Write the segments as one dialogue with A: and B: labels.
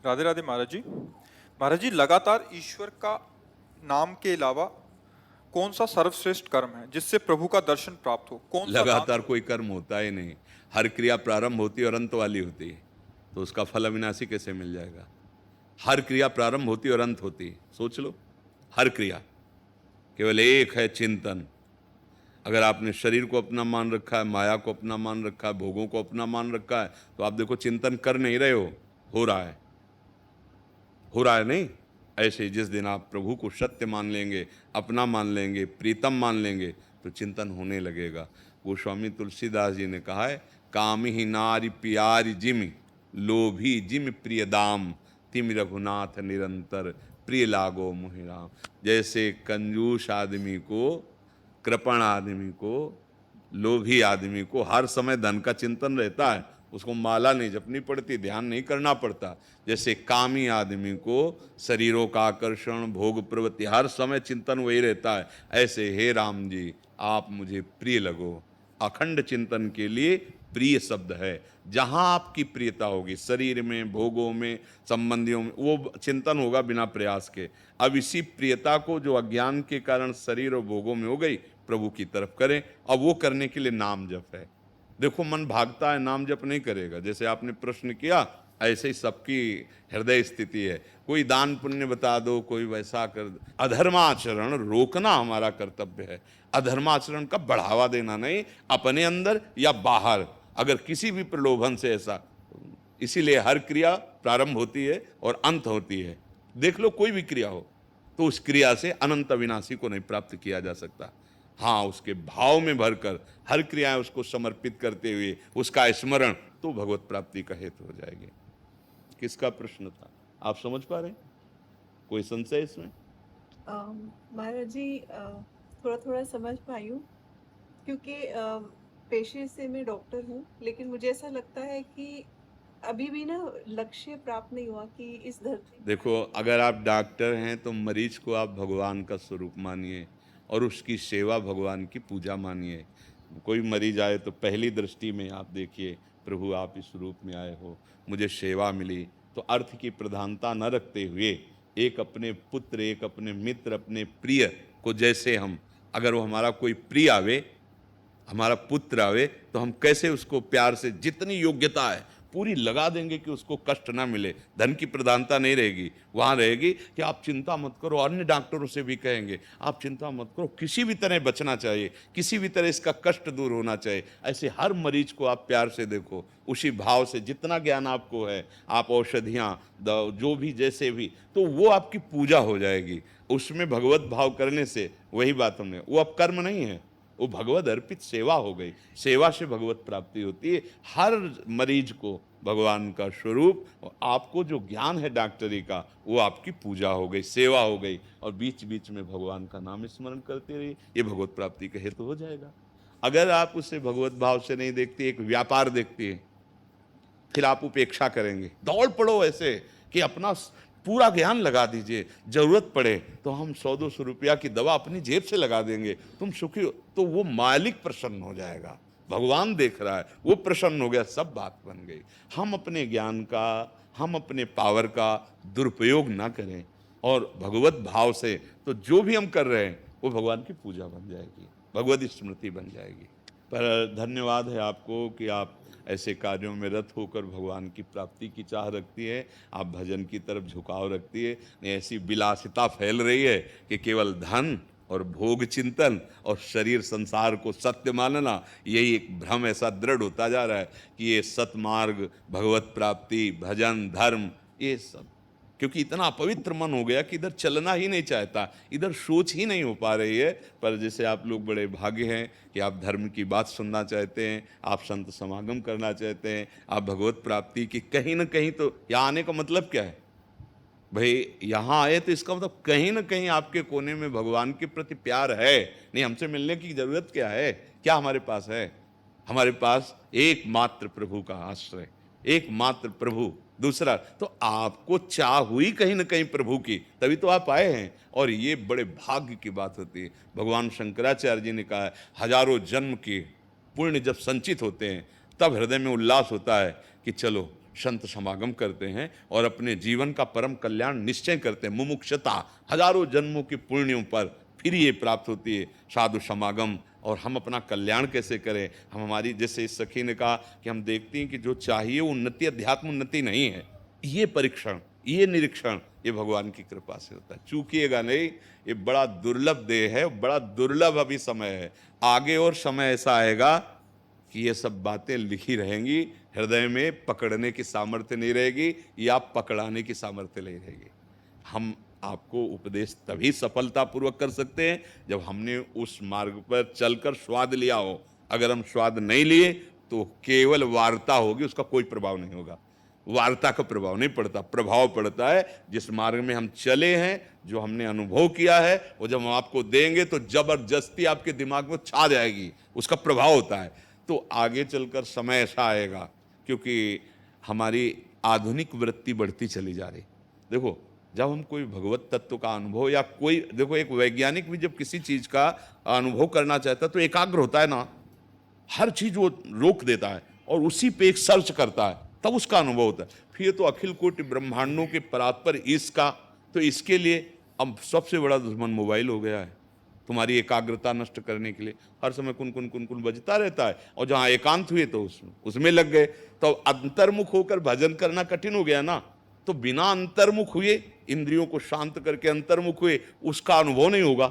A: राधे राधे महाराज जी। महाराज जी, लगातार ईश्वर का नाम के अलावा कौन सा सर्वश्रेष्ठ कर्म है जिससे प्रभु का दर्शन प्राप्त हो? कौन सा दान
B: लगातार
A: सर्व-
B: कोई कर्म होता ही नहीं। हर क्रिया प्रारंभ होती है और अंत वाली होती है, तो उसका फल अविनाशी कैसे मिल जाएगा? हर क्रिया प्रारंभ होती है और अंत होती है, सोच लो। हर क्रिया, केवल एक है चिंतन। अगर आपने शरीर को अपना मान रखा है, माया को अपना मान रखा है, भोगों को अपना मान रखा है, तो आप देखो चिंतन कर नहीं रहे हो रहा है। हो रहा है नहीं? ऐसे ही जिस दिन आप प्रभु को सत्य मान लेंगे, अपना मान लेंगे, प्रीतम मान लेंगे, तो चिंतन होने लगेगा। गोस्वामी तुलसीदास जी ने कहा है, कामी ही नारी प्यारी जिमि, लोभी जिमि प्रिय दाम, तिमि रघुनाथ निरंतर, प्रिय लागो मोहि राम। जैसे कंजूस आदमी को, कृपण आदमी को, लोभी आदमी को हर समय धन का चिंतन रहता है, उसको माला नहीं जपनी पड़ती, ध्यान नहीं करना पड़ता। जैसे कामी आदमी को शरीरों का आकर्षण, भोग प्रवृत्ति, हर समय चिंतन वही रहता है, ऐसे हे राम जी आप मुझे प्रिय लगो। अखंड चिंतन के लिए प्रिय शब्द है। जहां आपकी प्रियता होगी, शरीर में, भोगों में, संबंधियों में, वो चिंतन होगा बिना प्रयास के। अब इसी प्रियता को जो अज्ञान के कारण शरीर और भोगों में हो गई, प्रभु की तरफ करें। अब वो करने के लिए नाम जप है। देखो मन भागता है, नाम जप नहीं करेगा। जैसे आपने प्रश्न किया, ऐसे ही सबकी हृदय स्थिति है। कोई दान पुण्य बता दो, कोई वैसा कर। अधर्माचरण रोकना हमारा कर्तव्य है। अधर्माचरण का बढ़ावा देना नहीं, अपने अंदर या बाहर, अगर किसी भी प्रलोभन से ऐसा। इसीलिए हर क्रिया प्रारंभ होती है और अंत होती है। देख लो कोई भी क्रिया हो, तो उस क्रिया से अनंत अविनाशी को नहीं प्राप्त किया जा सकता। हाँ, उसके भाव में भरकर हर क्रियाएं उसको समर्पित करते हुए उसका स्मरण, तो भगवत प्राप्ति का हेतु हो जाएगी। किसका प्रश्न था, आप समझ पा रहे हैं? कोई संशय इसमें?
C: महाराज जी, थोड़ा थोड़ा समझ पाई हूँ, क्योंकि पेशे से मैं डॉक्टर हूँ, लेकिन मुझे ऐसा लगता है कि अभी भी ना लक्ष्य प्राप्त नहीं हुआ कि इस धरती पर
B: देखो, अगर आप डॉक्टर हैं तो मरीज को आप भगवान का स्वरूप मानिए और उसकी सेवा, भगवान की पूजा मानिए। कोई मरीज आए तो पहली दृष्टि में आप देखिए, प्रभु आप इस रूप में आए हो, मुझे सेवा मिली। तो अर्थ की प्रधानता न रखते हुए एक अपने पुत्र, एक अपने मित्र, अपने प्रिय को, जैसे हम, अगर वो हमारा कोई प्रिय आवे, हमारा पुत्र आवे, तो हम कैसे उसको प्यार से, जितनी योग्यता है पूरी लगा देंगे कि उसको कष्ट ना मिले। धन की प्रधानता नहीं रहेगी, वहाँ रहेगी कि आप चिंता मत करो। अन्य डॉक्टरों से भी कहेंगे आप चिंता मत करो, किसी भी तरह बचना चाहिए, किसी भी तरह इसका कष्ट दूर होना चाहिए। ऐसे हर मरीज को आप प्यार से देखो, उसी भाव से, जितना ज्ञान आपको है, आप औषधियाँ जो भी, जैसे भी, तो वो आपकी पूजा हो जाएगी। उसमें भगवत भाव करने से, वही बात हमने, वो अब कर्म नहीं है, वो भगवत अर्पित सेवा हो गई। सेवा से भगवत प्राप्ति होती है। हर मरीज को भगवान का स्वरूप, और आपको जो ज्ञान है डॉक्टरी का, वो आपकी पूजा हो गई, सेवा हो गई। और बीच बीच में भगवान का नाम स्मरण करते रहिए, ये भगवत प्राप्ति का हेतु हो जाएगा। अगर आप उसे भगवत भाव से नहीं देखते, एक व्यापार देखते हैं, फिर आप उपेक्षा करेंगे। दौड़ पड़ो ऐसे कि अपना पूरा ज्ञान लगा दीजिए, जरूरत पड़े तो हम 100-200 रुपया की दवा अपनी जेब से लगा देंगे, तुम सुखी हो। तो वो मालिक प्रसन्न हो जाएगा, भगवान देख रहा है, वो प्रसन्न हो गया, सब बात बन गई। हम अपने ज्ञान का, हम अपने पावर का दुरुपयोग ना करें और भगवत भाव से, तो जो भी हम कर रहे हैं वो भगवान की पूजा बन जाएगी, भगवत स्मृति बन जाएगी। पर धन्यवाद है आपको कि आप ऐसे कार्यों में रत होकर भगवान की प्राप्ति की चाह रखती है, आप भजन की तरफ झुकाव रखती है। नहीं, ऐसी विलासिता फैल रही है कि केवल धन और भोग चिंतन और शरीर संसार को सत्य मानना, यही एक भ्रम ऐसा दृढ़ होता जा रहा है कि ये सतमार्ग, भगवत प्राप्ति, भजन, धर्म, ये सब, क्योंकि इतना अपवित्र मन हो गया कि इधर चलना ही नहीं चाहता, इधर सोच ही नहीं हो पा रही है। पर जैसे आप लोग बड़े भाग्य हैं कि आप धर्म की बात सुनना चाहते हैं, आप संत समागम करना चाहते हैं, आप भगवत प्राप्ति की कहीं ना कहीं, तो यहाँ आने का मतलब क्या है भाई? यहाँ आए तो इसका मतलब कहीं ना कहीं आपके कोने में भगवान के प्रति प्यार है। नहीं, हमसे मिलने की जरूरत क्या है? क्या हमारे पास है? हमारे पास एकमात्र प्रभु का आश्रय, एकमात्र प्रभु। दूसरा तो आपको चाह हुई कहीं ना कहीं प्रभु की, तभी तो आप आए हैं। और ये बड़े भाग्य की बात होती है। भगवान शंकराचार्य जी ने कहा है, हजारों जन्म के पुण्य जब संचित होते हैं, तब हृदय में उल्लास होता है कि चलो संत समागम करते हैं और अपने जीवन का परम कल्याण निश्चय करते हैं। मुमुक्षता हजारों जन्मों के पुण्यों पर फिर ये प्राप्त होती है साधु समागम। और हम अपना कल्याण कैसे करें? हम हमारी, जैसे इस सखी ने कहा कि हम देखते हैं कि जो चाहिए उन्नति अध्यात्म उन्नति नहीं है, ये परीक्षण, ये निरीक्षण, ये भगवान की कृपा से होता है। चूकिएगा नहीं, ये बड़ा दुर्लभ देह है, बड़ा दुर्लभ अभी समय है। आगे और समय ऐसा आएगा कि ये सब बातें लिखी रहेंगी, हृदय में पकड़ने की सामर्थ्य नहीं रहेगी या पकड़ाने की सामर्थ्य नहीं रहेगी। हम आपको उपदेश तभी सफलतापूर्वक कर सकते हैं जब हमने उस मार्ग पर चलकर स्वाद लिया हो। अगर हम स्वाद नहीं लिए तो केवल वार्ता होगी, उसका कोई प्रभाव नहीं होगा। वार्ता का प्रभाव नहीं पड़ता, प्रभाव पड़ता है जिस मार्ग में हम चले हैं, जो हमने अनुभव किया है, वो जब हम आपको देंगे तो जबरदस्ती आपके दिमाग में छा जाएगी, उसका प्रभाव होता है। तो आगे चलकर समय ऐसा आएगा, क्योंकि हमारी आधुनिक वृत्ति बढ़ती चली जा रही। देखो, जब हम कोई भगवत तत्व का अनुभव या कोई, देखो एक वैज्ञानिक भी जब किसी चीज का अनुभव करना चाहता है तो एकाग्र होता है ना, हर चीज वो रोक देता है और उसी पे एक सर्च करता है, तब उसका अनुभव होता है। फिर तो अखिल कोटि ब्रह्मांडों के परात्पर इसका, तो इसके लिए अब सबसे बड़ा दुश्मन मोबाइल हो गया है। तुम्हारी एकाग्रता नष्ट करने के लिए हर समय कुन कुन कुन कुन बजता रहता है, और जहाँ एकांत हुए तो उसमें लग गए, तो अंतर्मुख होकर भजन करना कठिन हो गया ना। तो बिना अंतर्मुख हुए, इंद्रियों को शांत करके अंतर्मुख हुए, उसका अनुभव नहीं होगा।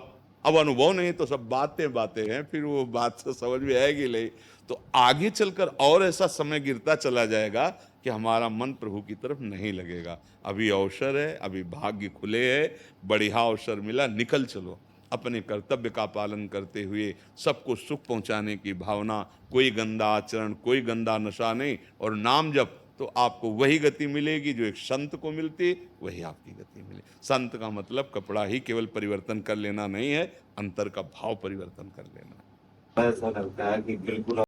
B: अब अनुभव नहीं तो सब बातें बातें हैं, फिर वो बात से समझ में आएगी नहीं। तो आगे चलकर और ऐसा समय गिरता चला जाएगा कि हमारा मन प्रभु की तरफ नहीं लगेगा। अभी अवसर है, अभी भाग्य खुले है, बढ़िया अवसर मिला, निकल चलो अपने कर्तव्य का पालन करते हुए, सबको सुख पहुंचाने की भावना, कोई गंदा आचरण, कोई गंदा नशा नहीं, और नाम जप, तो आपको वही गति मिलेगी जो एक संत को मिलती, वही आपकी गति मिले। संत का मतलब कपड़ा ही केवल परिवर्तन कर लेना नहीं है, अंतर का भाव परिवर्तन कर लेना।
D: ऐसा लगता है कि बिल्कुल